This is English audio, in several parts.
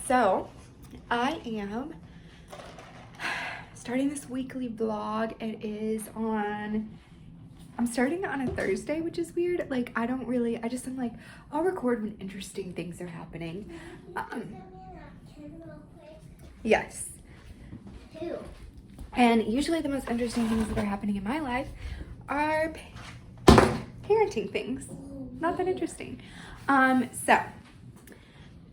So I am starting this weekly vlog. I'm starting it on a Thursday, which is weird. Like, I'm like, I'll record when interesting things are happening. Yes. Two. And usually the most interesting things that are happening in my life are parenting things. Not that interesting. So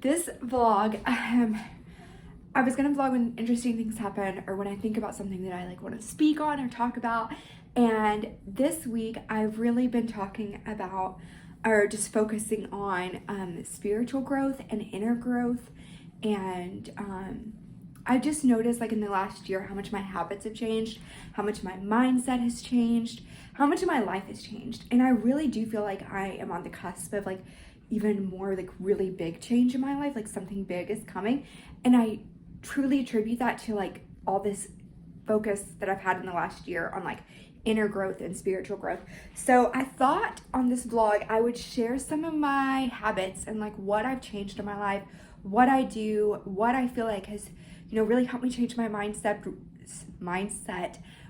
this vlog, I was gonna vlog when interesting things happen or when I think about something that I like want to speak on or talk about. And this week I've really been talking about or just focusing on spiritual growth and inner growth. And I've just noticed, like, in the last year, how much my habits have changed, how much my mindset has changed, how much of my life has changed. And I really do feel like I am on the cusp of like even more like really big change in my life, like something big is coming. And I truly attribute that to like all this focus that I've had in the last year on like inner growth and spiritual growth. So I thought on this vlog I would share some of my habits and like what I've changed in my life, what I do, what I feel like has, really helped me change my mindset,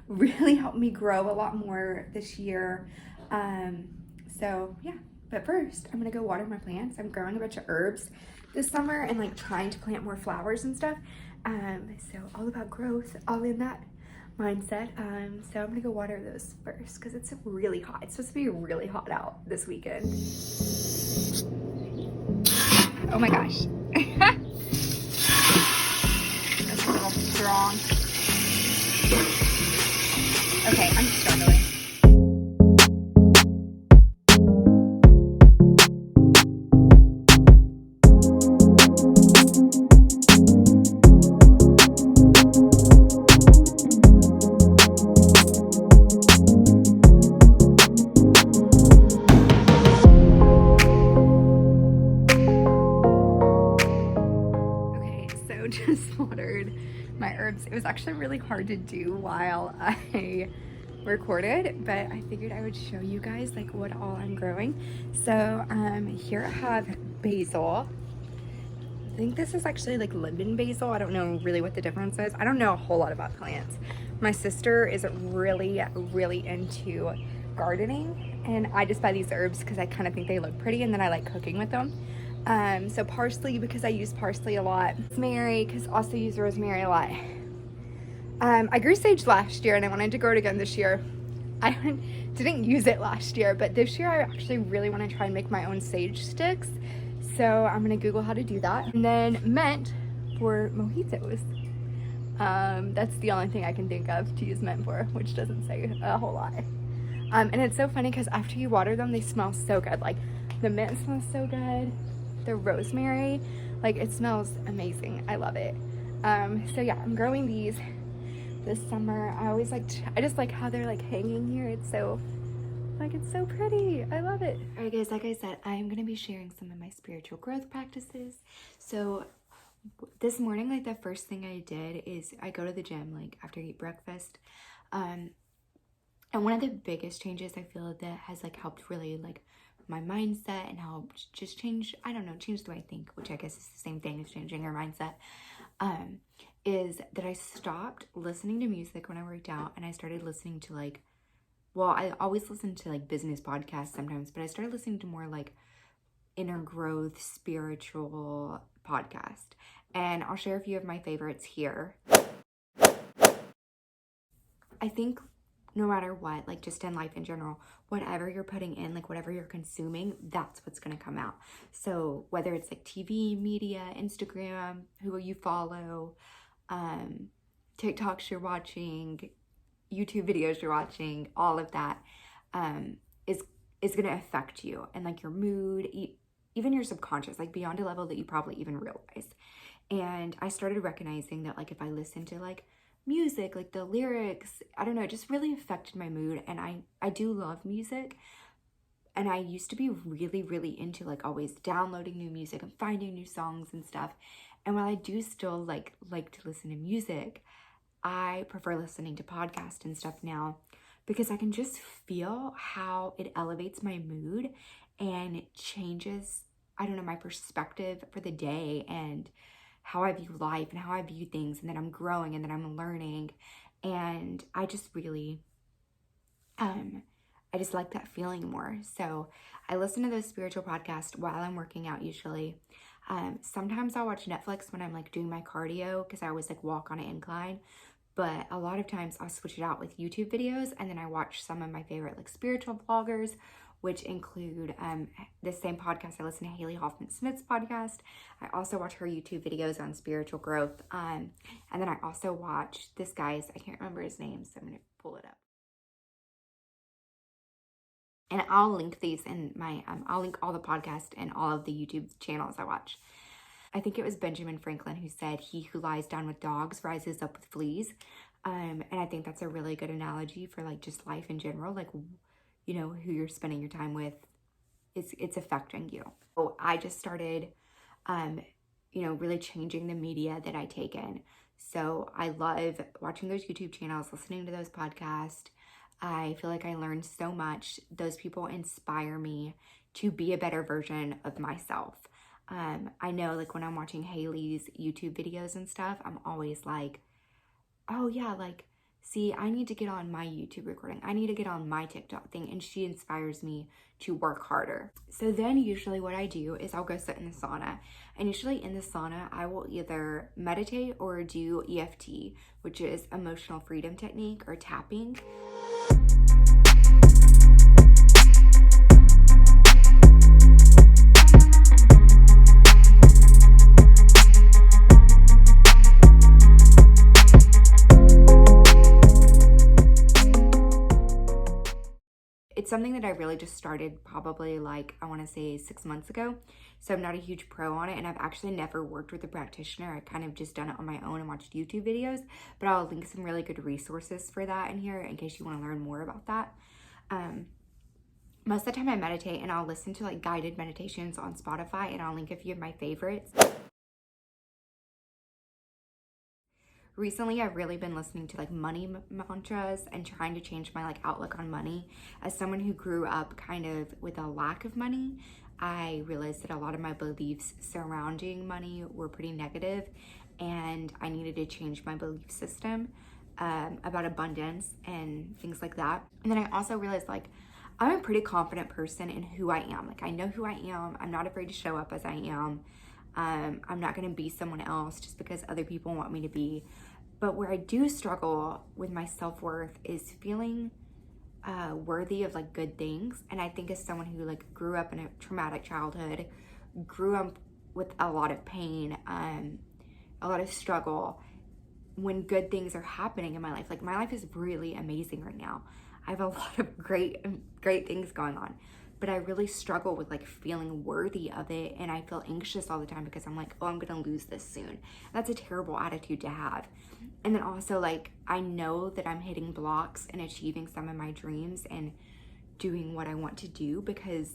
really helped me grow a lot more this year. So yeah, but first I'm gonna go water my plants. I'm growing a bunch of herbs this summer and like trying to plant more flowers and stuff. So all about growth, all in that mindset. So I'm gonna go water those first because it's really hot. It's supposed to be really hot out this weekend. Oh my gosh. That's a little strong. Okay, I'm struggling. Just watered my herbs. It was actually really hard to do while I recorded, but I figured I would show you guys like what all I'm growing. So here I have basil. I think this is actually like lemon basil. I don't know really what the difference is. I don't know a whole lot about plants. My sister is really into gardening, and I just buy these herbs because I kind of think they look pretty and then I like cooking with them. So parsley, because I use parsley a lot. Rosemary, because I also use rosemary a lot. I grew sage last year and I wanted to grow it again this year. I didn't use it last year, but this year I actually really want to try and make my own sage sticks. So I'm gonna Google how to do that. And then mint for mojitos. That's the only thing I can think of to use mint for, which doesn't say a whole lot. And it's so funny because after you water them, they smell so good. Like the mint smells so good. The rosemary, like it smells amazing. I love it. So yeah, I'm growing these this summer. I just like how they're like hanging here. It's so pretty. I love it. All right guys, like I said, I'm gonna be sharing some of my spiritual growth practices. So this morning, like the first thing I did is I go to the gym like after I eat breakfast. And one of the biggest changes I feel that has like helped really like my mindset and helped just change the way I think, which I guess is the same thing as changing your mindset, is that I stopped listening to music when I worked out and I started listening to I always listen to like business podcasts sometimes, but I started listening to more like inner growth, spiritual podcast. And I'll share a few of my favorites here. I think no matter what, like just in life in general, whatever you're putting in, like whatever you're consuming, that's what's going to come out. So whether it's like TV, media, Instagram, who you follow, TikToks you're watching, YouTube videos you're watching, all of that is going to affect you and like your mood, even your subconscious, like beyond a level that you probably even realize. And I started recognizing that like if I listen to like music, like the lyrics, I don't know, it just really affected my mood. And I do love music, and I used to be really into like always downloading new music and finding new songs and stuff. And while I do still like to listen to music, I prefer listening to podcasts and stuff now because I can just feel how it elevates my mood and it changes I don't know, my perspective for the day and how I view life and how I view things, and that I'm growing and that I'm learning. And I just really, I just like that feeling more. So I listen to those spiritual podcasts while I'm working out usually. Sometimes I'll watch Netflix when I'm like doing my cardio because I always like walk on an incline. But a lot of times I'll switch it out with YouTube videos, and then I watch some of my favorite like spiritual vloggers, which include the same podcast. I listen to Haley Hoffman Smith's podcast. I also watch her YouTube videos on spiritual growth. And then I also watch this guy's, I can't remember his name, so I'm going to pull it up. And I'll link these in my, I'll link all the podcasts and all of the YouTube channels I watch. I think it was Benjamin Franklin who said, "He who lies down with dogs rises up with fleas." And I think that's a really good analogy for like just life in general. Like, you know, who you're spending your time with, it's affecting you. So I just started, you know, really changing the media that I take in. So I love watching those YouTube channels, listening to those podcasts. I feel like I learned so much. Those people inspire me to be a better version of myself. I know like when I'm watching Haley's YouTube videos and stuff, I'm always like, oh yeah, like, see, I need to get on my YouTube recording. I need to get on my TikTok thing. And she inspires me to work harder. So then usually what I do is I'll go sit in the sauna. And usually in the sauna, I will either meditate or do EFT, which is emotional freedom technique, or tapping. It's something that I really just started probably like, I want to say 6 months ago. So I'm not a huge pro on it, and I've actually never worked with a practitioner. I kind of just done it on my own and watched YouTube videos, but I'll link some really good resources for that in here in case you want to learn more about that. Most of the time I meditate, and I'll listen to like guided meditations on Spotify, and I'll link a few of my favorites. Recently, I've really been listening to like money mantras and trying to change my like outlook on money. As someone who grew up kind of with a lack of money, I realized that a lot of my beliefs surrounding money were pretty negative, and I needed to change my belief system about abundance and things like that. And then I also realized like I'm a pretty confident person in who I am. Like I know who I am. I'm not afraid to show up as I am. I'm not going to be someone else just because other people want me to be. But where I do struggle with my self-worth is feeling worthy of like good things. And I think as someone who like grew up in a traumatic childhood, grew up with a lot of pain, a lot of struggle, when good things are happening in my life, like my life is really amazing right now. I have a lot of great things going on, but I really struggle with like feeling worthy of it, and I feel anxious all the time because I'm like, oh, I'm gonna lose this soon. That's a terrible attitude to have. And then also like I know that I'm hitting blocks in achieving some of my dreams and doing what I want to do because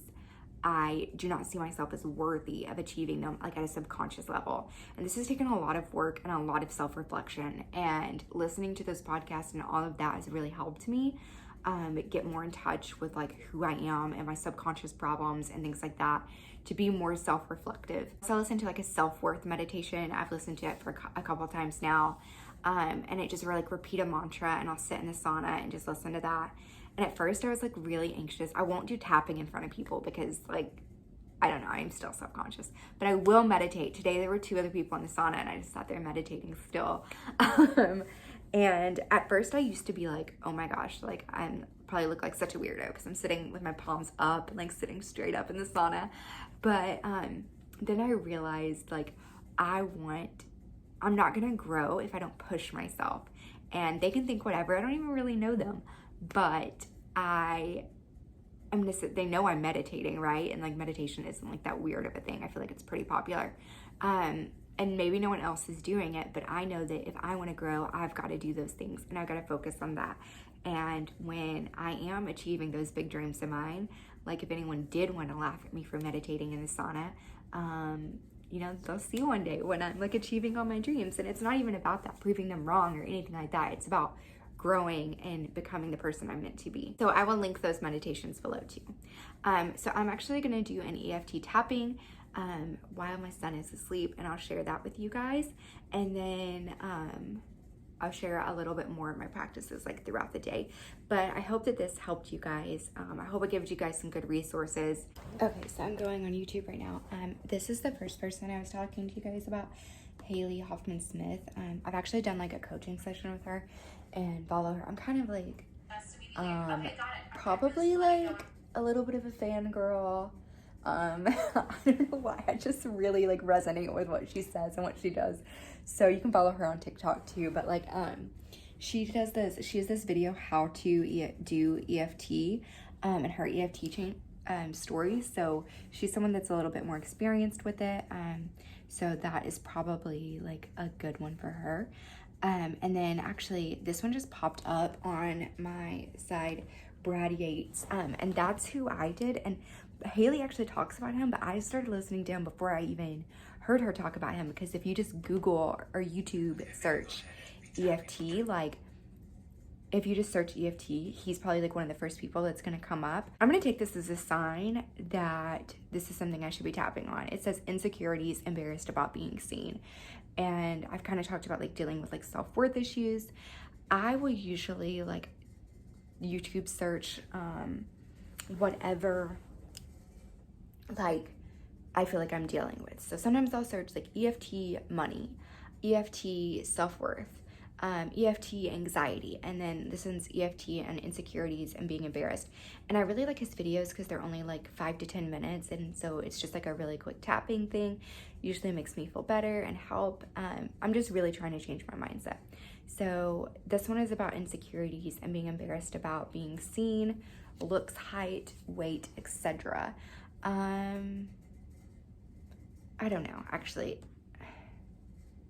I do not see myself as worthy of achieving them like at a subconscious level. And this has taken a lot of work and a lot of self-reflection, and listening to this podcast and all of that has really helped me get more in touch with like who I am and my subconscious problems and things like that, to be more self-reflective. So I listen to like a self-worth meditation. I've listened to it for a couple of times now. And it just really like repeat a mantra, and I'll sit in the sauna and just listen to that. And at first I was like really anxious. I won't do tapping in front of people because like, I don't know, I'm still self-conscious, but I will meditate. Today there were 2 other people in the sauna and I just sat there meditating still. And at first I used to be like, oh my gosh, like I'm probably look like such a weirdo because I'm sitting with my palms up and like sitting straight up in the sauna. But then I realized like I'm not gonna grow if I don't push myself. And they can think whatever, I don't even really know them, but I'm gonna sit, they know I'm meditating, right? And like meditation isn't like that weird of a thing. I feel like it's pretty popular. And maybe no one else is doing it, but I know that if I want to grow, I've got to do those things and I've got to focus on that. And when I am achieving those big dreams of mine, like if anyone did want to laugh at me for meditating in the sauna, you know, they'll see one day when I'm like achieving all my dreams. And it's not even about that, proving them wrong or anything like that. It's about growing and becoming the person I'm meant to be. So I will link those meditations below too. So I'm actually going to do an EFT tapping while my son is asleep, and I'll share that with you guys. And then I'll share a little bit more of my practices like throughout the day. But I hope that this helped you guys. I hope it gives you guys some good resources. Okay, so I'm going on YouTube right now. This is the first person I was talking to you guys about, Haley Hoffman Smith. I've actually done like a coaching session with her and follow her. I'm kind of like probably like a little bit of a fangirl. I don't know why, I just really like resonate with what she says and what she does. So you can follow her on TikTok too. But like she has this video how to do EFT and her EFT stories. So she's someone that's a little bit more experienced with it. So that is probably like a good one for her. And then actually this one just popped up on my side, Brad Yates, and that's who I did. And Haley actually talks about him, but I started listening to him before I even heard her talk about him, because if you just Google or YouTube search EFT, like if you just search EFT, he's probably like one of the first people that's gonna come up. I'm gonna take this as a sign that this is something I should be tapping on. It says insecurities, embarrassed about being seen. And I've kind of talked about like dealing with like self-worth issues. I will usually like YouTube search whatever like I feel like I'm dealing with. So sometimes I'll search like EFT money, EFT self-worth, EFT anxiety, and then this one's EFT and insecurities and being embarrassed. And I really like his videos because they're only like 5 to 10 minutes, and so it's just like a really quick tapping thing. Usually makes me feel better and help. I'm just really trying to change my mindset. So this one is about insecurities and being embarrassed about being seen, looks, height, weight, etc. I don't know, actually.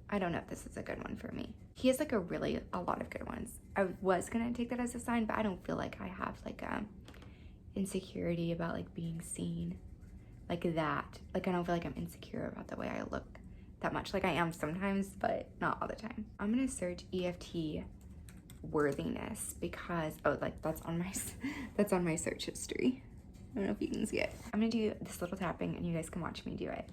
I don't know if this is a good one for me. He has like a lot of good ones. I was gonna take that as a sign, but I don't feel like I have like insecurity about like being seen like that. Like I don't feel like I'm insecure about the way I look that much. Like I am sometimes, but not all the time. I'm gonna search EFT worthiness because like that's on my search history. I don't know if you can see it. I'm gonna do this little tapping and you guys can watch me do it.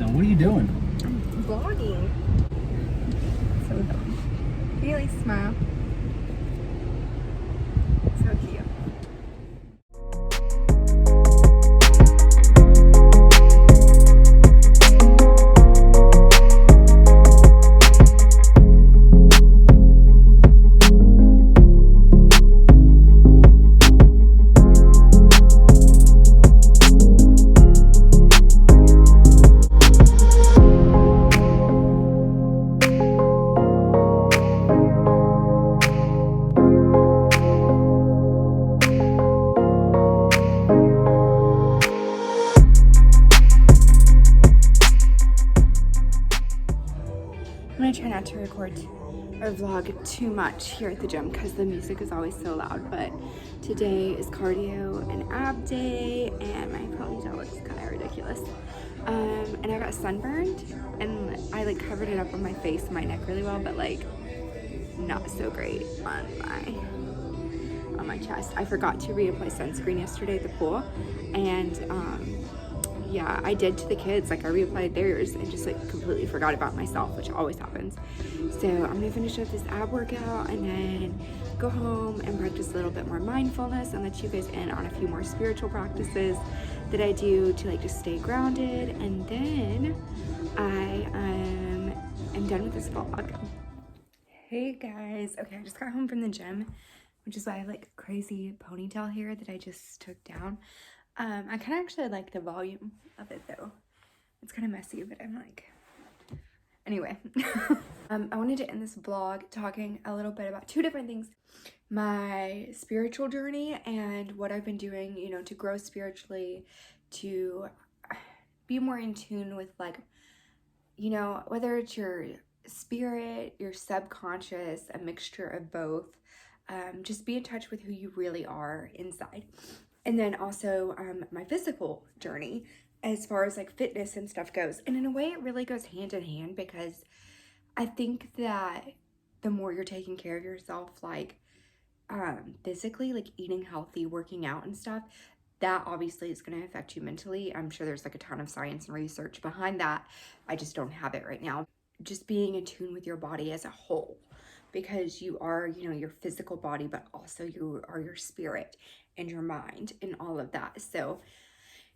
What are you doing? I'm vlogging. So Haley, smile. So cute. I'm gonna try not to record or vlog too much here at the gym because the music is always so loud, but today is cardio and ab day and my ponytail looks kind of ridiculous. And I got sunburned and I like covered it up on my face and my neck really well, but like not so great on my chest. I forgot to reapply sunscreen yesterday at the pool, and yeah, I did to the kids. Like I reapplied theirs and just like completely forgot about myself, which always happens. So I'm gonna finish up this ab workout and then go home and practice a little bit more mindfulness and let you guys in on a few more spiritual practices that I do to like just stay grounded. And then I am done with this vlog. Hey guys, okay, I just got home from the gym, which is why I have like crazy ponytail hair that I just took down. I kind of actually like the volume of it though. It's kind of messy, but I'm like, anyway. I wanted to end this vlog talking a little bit about two different things. My spiritual journey and what I've been doing, you know, to grow spiritually, to be more in tune with, like, you know, whether it's your spirit, your subconscious, a mixture of both. Just be in touch with who you really are inside. And then also my physical journey as far as like fitness and stuff goes. And in a way, it really goes hand in hand, because I think that the more you're taking care of yourself, like physically, like eating healthy, working out and stuff, that obviously is going to affect you mentally. I'm sure there's like a ton of science and research behind that. I just don't have it right now. Just being in tune with your body as a whole, because you are, you know, your physical body, but also you are your spirit and your mind and all of that. So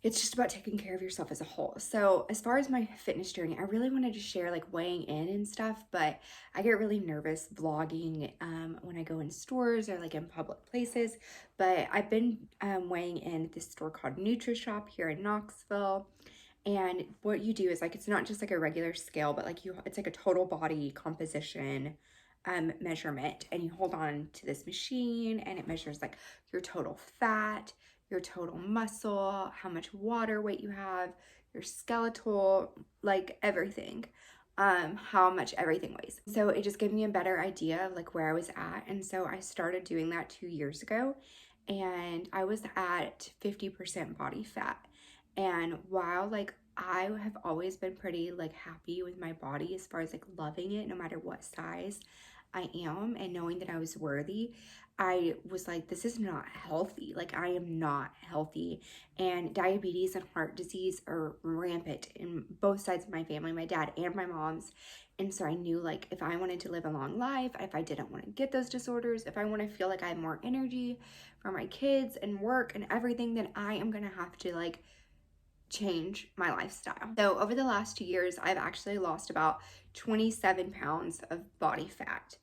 it's just about taking care of yourself as a whole. So as far as my fitness journey, I really wanted to share like weighing in and stuff, but I get really nervous vlogging when I go in stores or like in public places. But I've been weighing in at this store called NutriShop here in Knoxville. And what you do is like, it's not just like a regular scale, but like it's like a total body composition measurement, and you hold on to this machine and it measures like your total fat, your total muscle, how much water weight you have, your skeletal, like everything, how much everything weighs. So it just gave me a better idea of like where I was at. And so I started doing that 2 years ago, and I was at 50% body fat. And while like I have always been pretty like happy with my body as far as like loving it no matter what size I am and knowing that I was worthy, I was like, this is not healthy. Like, I am not healthy. And diabetes and heart disease are rampant in both sides of my family, my dad and my mom's. And so I knew, like, if I wanted to live a long life, if I didn't want to get those disorders, if I want to feel like I have more energy for my kids and work and everything, then I am going to have to, like, change my lifestyle. So over the last 2 years, I've actually lost about 27 pounds of body fat.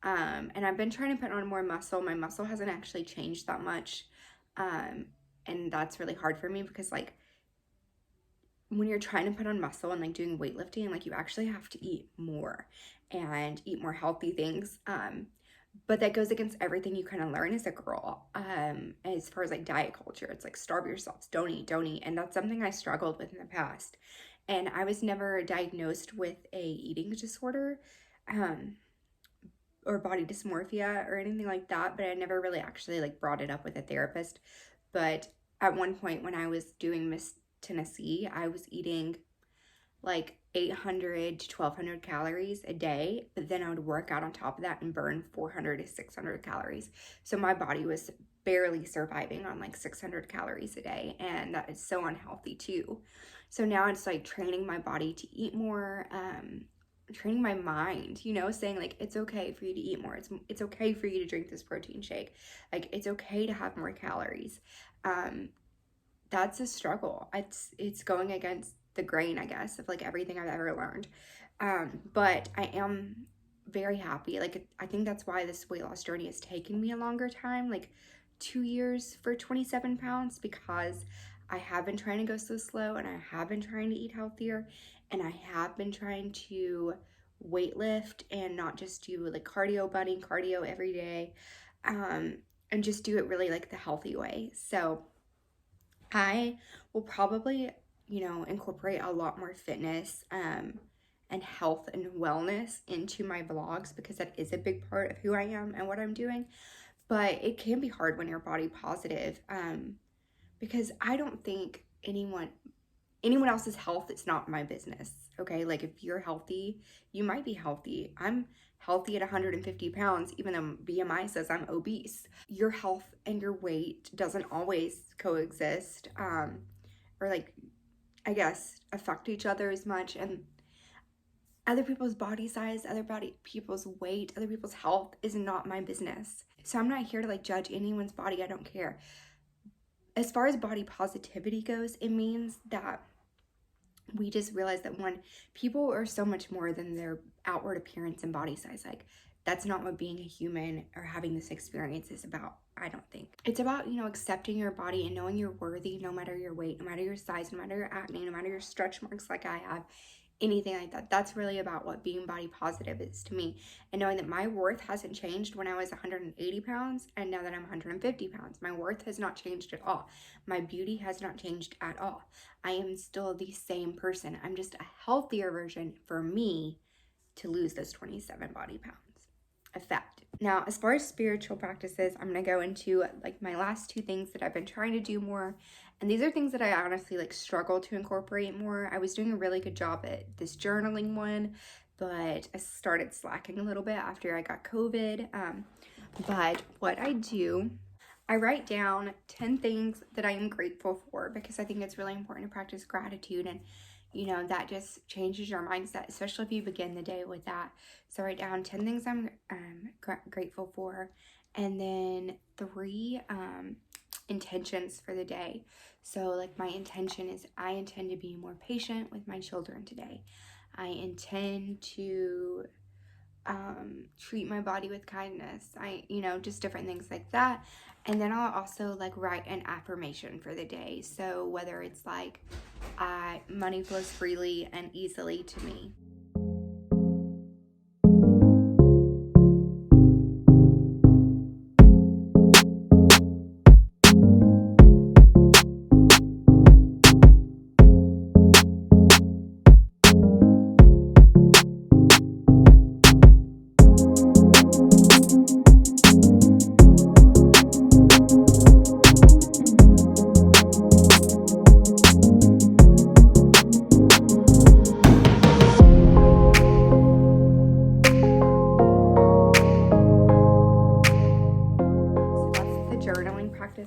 And I've been trying to put on more muscle. My muscle hasn't actually changed that much. And that's really hard for me, because like when you're trying to put on muscle and like doing weightlifting, like you actually have to eat more and eat more healthy things. But that goes against everything you kind of learn as a girl, as far as like diet culture. It's like starve yourselves, don't eat. And that's something I struggled with in the past. And I was never diagnosed with a eating disorder or body dysmorphia or anything like that, but I never really actually like brought it up with a therapist. But at one point when I was doing Miss Tennessee, I was eating like 800 to 1200 calories a day, but then I would work out on top of that and burn 400 to 600 calories. So my body was barely surviving on like 600 calories a day, and that is so unhealthy too. So now it's like training my body to eat more, training my mind, you know, saying like, it's okay for you to eat more. It's okay for you to drink this protein shake. Like, it's okay to have more calories. That's a struggle. It's going against the grain, I guess, of like everything I've ever learned. But I am very happy. Like, I think that's why this weight loss journey has taken me a longer time, like 2 years for 27 pounds, because I have been trying to go so slow, and I have been trying to eat healthier, and I have been trying to weight lift and not just do like budding cardio every day, and just do it really like the healthy way. So I will probably, you know, incorporate a lot more fitness and health and wellness into my vlogs, because that is a big part of who I am and what I'm doing. But it can be hard when you're body positive, because I don't think anyone else's health, it's not my business. Okay, like if you're healthy, you might be healthy. I'm healthy at 150 pounds, even though BMI says I'm obese. Your health and your weight doesn't always coexist, or like, I guess, affect each other as much. And other people's body size, people's weight, other people's health is not my business. So I'm not here to like judge anyone's body. I don't care. As far as body positivity goes, it means that we just realize that, one, people are so much more than their outward appearance and body size. Like, that's not what being a human or having this experience is about, I don't think. It's about, you know, accepting your body and knowing you're worthy no matter your weight, no matter your size, no matter your acne, no matter your stretch marks like I have. anything like that. That's really about what being body positive is to me, and knowing that my worth hasn't changed when I was 180 pounds and now that I'm 150 pounds. My worth has not changed at all. My beauty has not changed at all. I am still the same person. I'm just a healthier version for me to lose those 27 body pounds of fat. Now, as far as spiritual practices, I'm gonna go into like my last two things that I've been trying to do more. And these are things that I honestly like struggle to incorporate more. I was doing a really good job at this journaling one, but I started slacking a little bit after I got COVID. But what I do, I write down 10 things that I am grateful for, because I think it's really important to practice gratitude, and you know, that just changes your mindset, especially if you begin the day with that. So write down 10 things I'm grateful for, and then 3 intentions for the day. So like my intention is I intend to be more patient with my children today. I intend to treat my body with kindness. Just different things like that. And then I'll also like write an affirmation for the day. So whether it's like money flows freely and easily to me.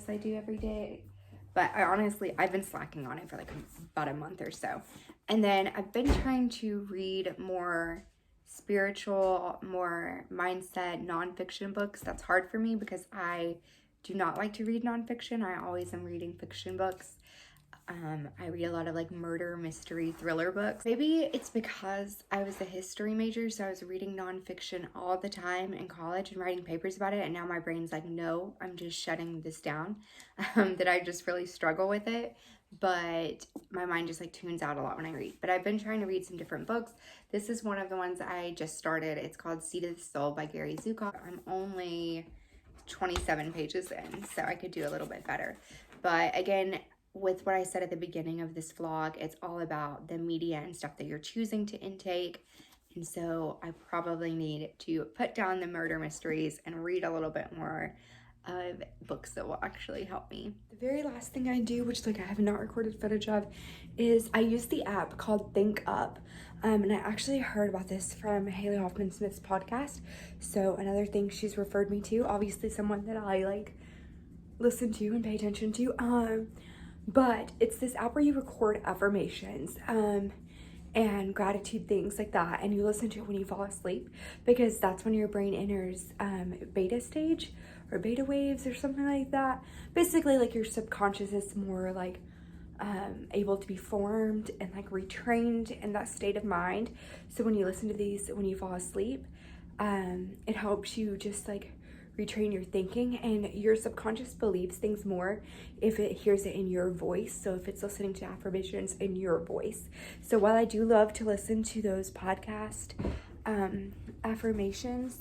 I do every day, but I've been slacking on it for like about a month or so. And then I've been trying to read more spiritual, more mindset, nonfiction books. That's hard for me because I do not like to read nonfiction. I always am reading fiction books. I read a lot of like murder, mystery, thriller books. Maybe it's because I was a history major, so I was reading nonfiction all the time in college and writing papers about it, and now my brain's like, no, I'm just shutting this down, that I just really struggle with it, but my mind just like tunes out a lot when I read. But I've been trying to read some different books. This is one of the ones I just started. It's called Seat of the Soul by Gary Zukav. I'm only 27 pages in, so I could do a little bit better. But again, with what I said at the beginning of this vlog, it's all about the media and stuff that you're choosing to intake. And so I probably need to put down the murder mysteries and read a little bit more of books that will actually help me. The very last thing I do, which like I have not recorded footage of, is I use the app called Think Up. And I actually heard about this from Haley Hoffman Smith's podcast. So another thing she's referred me to, obviously someone that I like listen to and pay attention to. But it's this app where you record affirmations and gratitude, things like that, and you listen to it when you fall asleep, because that's when your brain enters beta stage or beta waves or something like that. Basically, like your subconscious is more like able to be formed and like retrained in that state of mind. So when you listen to these when you fall asleep, it helps you just like retrain your thinking, and your subconscious believes things more if it hears it in your voice. So if it's listening to affirmations in your voice. So while I do love to listen to those podcast affirmations,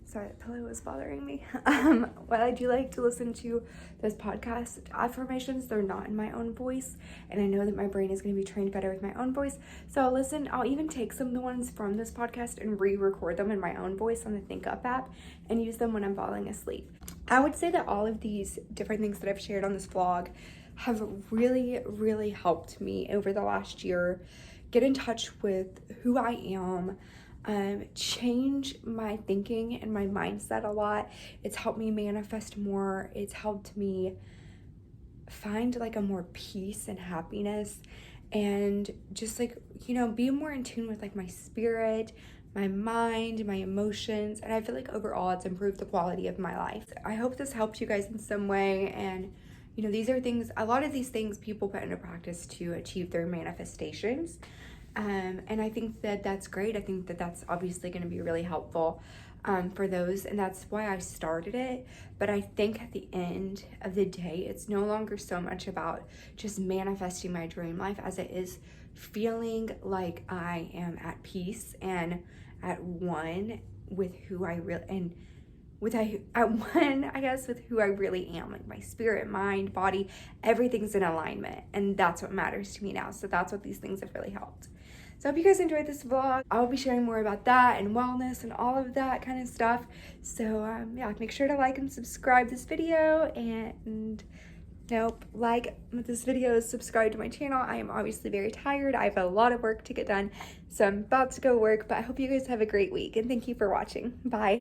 sorry, that pillow was bothering me. While I do like to listen to those podcast affirmations, they're not in my own voice, and I know that my brain is going to be trained better with my own voice. So I'll even take some of the ones from this podcast and re-record them in my own voice on the Think Up app and use them when I'm falling asleep. I would say that all of these different things that I've shared on this vlog have really, really helped me over the last year get in touch with who I am, change my thinking and my mindset a lot. It's helped me manifest more. It's helped me find like a more peace and happiness, and just like, be more in tune with like my spirit, my mind, my emotions. And I feel like overall it's improved the quality of my life. I hope this helped you guys in some way. And these are things, a lot of these things people put into practice to achieve their manifestations. And I think that that's great. I think that that's obviously going to be really helpful for those, and that's why I started it. But I think at the end of the day, it's no longer so much about just manifesting my dream life as it is feeling like I am at peace and at one with who I really and with at one, I guess, with who I really am. Like my spirit, mind, body, everything's in alignment, and that's what matters to me now. So that's what these things have really helped. So I hope you guys enjoyed this vlog. I'll be sharing more about that and wellness and all of that kind of stuff. So yeah, make sure to like and subscribe this video, and like this video, subscribe to my channel. I am obviously very tired. I have a lot of work to get done, so I'm about to go work, but I hope you guys have a great week, and thank you for watching. Bye.